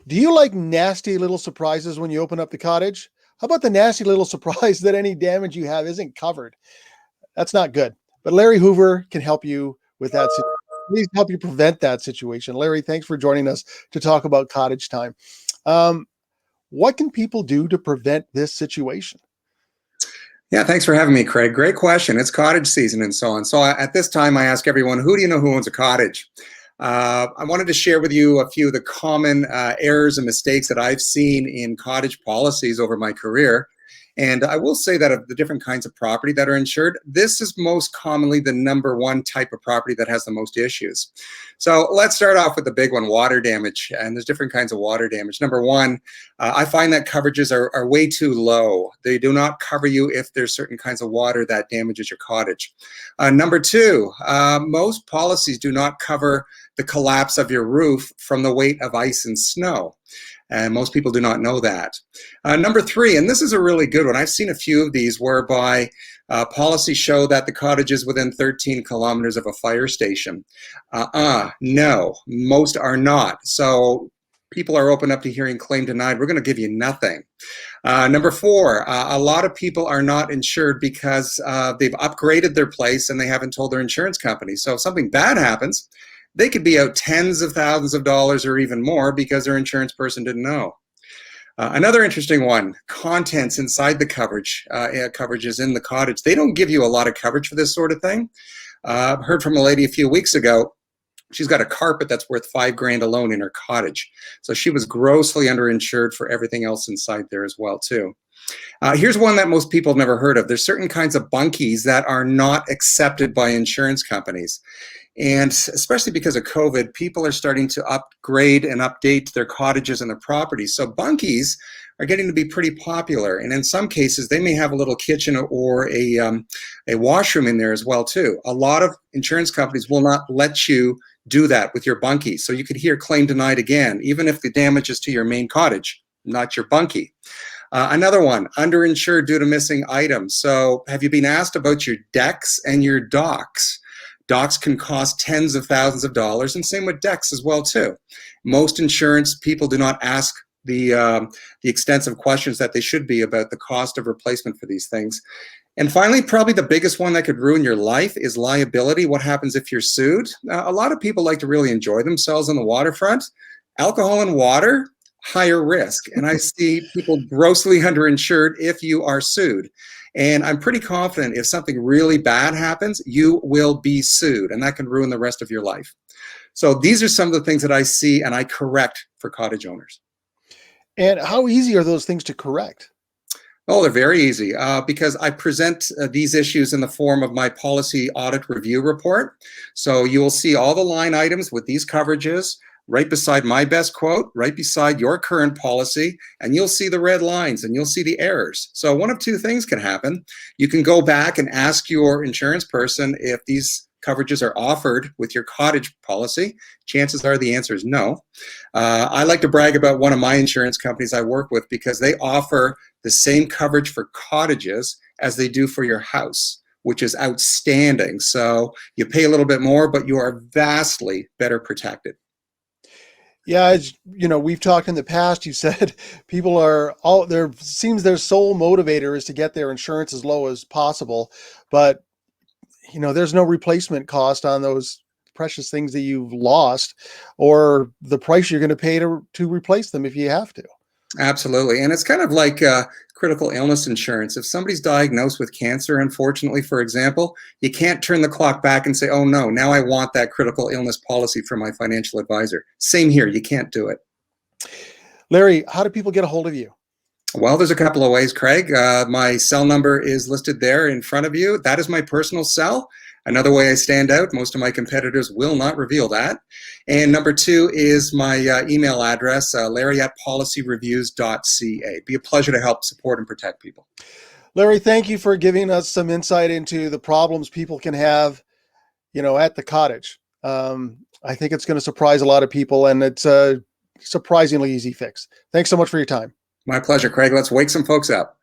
Do you like nasty little surprises when you open up the cottage? How about the nasty little surprise that any damage you have isn't covered? That's not good. But Larry Hoover can help you with that. Please help you prevent that situation. Larry, thanks for joining us to talk about cottage time. Um, what can people do to prevent this situation? Yeah, thanks for having me, Craig. Great question. It's cottage season and so on. So at this time, I ask everyone, who do you know who owns a cottage? I wanted to share with you a few of the common errors and mistakes that I've seen in cottage policies over my career. And I will say that of the different kinds of property that are insured, this is most commonly the number one type of property that has the most issues. So let's start off with the big one, water damage. And there's different kinds of water damage. Number one, I find that coverages are way too low. They do not cover you if there's certain kinds of water that damages your cottage. Number two, most policies do not cover the collapse of your roof from the weight of ice and snow. And most people do not know that. Number three, and this is a really good one. I've seen a few of these whereby policies show that the cottage is within 13 kilometers of a fire station. No, most are not. So people are open up to hearing claim denied. We're going to give you nothing. Number four, a lot of people are not insured because they've upgraded their place and they haven't told their insurance company. So if something bad happens, they could be out tens of thousands of dollars or even more because their insurance person didn't know. Another interesting one, contents inside the coverage, coverages in the cottage. They don't give you a lot of coverage for this sort of thing. Heard from a lady a few weeks ago. She's got a carpet that's worth $5,000 alone in her cottage. So she was grossly underinsured for everything else inside there as well too. Here's one that most people have never heard of. There's certain kinds of bunkies that are not accepted by insurance companies. And especially because of COVID, people are starting to upgrade and update their cottages and their properties. So bunkies are getting to be pretty popular. And in some cases, they may have a little kitchen or a washroom in there as well too. A lot of insurance companies will not let you do that with your bunkie. So you could hear claim denied again, even if the damage is to your main cottage, not your bunkie. Another one, underinsured due to missing items. So have you been asked about your decks and your docks? Docks can cost tens of thousands of dollars, and same with decks as well too. Most insurance people do not ask the extensive questions that they should be about the cost of replacement for these things. And finally, probably the biggest one that could ruin your life is liability. What happens if you're sued? A lot of people like to really enjoy themselves on the waterfront. Alcohol and water, higher risk. And I see people grossly underinsured if you are sued. And I'm pretty confident if something really bad happens, you will be sued, and that can ruin the rest of your life. So these are some of the things that I see and I correct for cottage owners. And how easy are those things to correct? Oh, they're very easy because I present these issues in the form of my policy audit review report. So you will see all the line items with these coverages right beside my best quote, right beside your current policy, and you'll see the red lines and you'll see the errors. So one of two things can happen. You can go back and ask your insurance person if these coverages are offered with your cottage policy. Chances are the answer is no. I like to brag about one of my insurance companies I work with because they offer the same coverage for cottages as they do for your house, which is outstanding. So you pay a little bit more, but you are vastly better protected. Yeah, as you know, we've talked in the past. You said people are all there. Seems their sole motivator is to get their insurance as low as possible, but you know, there's no replacement cost on those precious things that you've lost, or the price you're going to pay to replace them if you have to. Absolutely. And it's kind of like critical illness insurance. If somebody's diagnosed with cancer, unfortunately, for example, you can't turn the clock back and say, oh no, now I want that critical illness policy from my financial advisor. Same here, you can't do it. Larry, how do people get a hold of you? Well, there's a couple of ways, Craig. My cell number is listed there in front of you. That is my personal cell. Another way I stand out, most of my competitors will not reveal that. And number two is my email address, larry@policyreviews.ca. Be a pleasure to help support and protect people. Larry, thank you for giving us some insight into the problems people can have, you know, at the cottage. I think it's going to surprise a lot of people, and it's a surprisingly easy fix. Thanks so much for your time. My pleasure, Craig. Let's wake some folks up.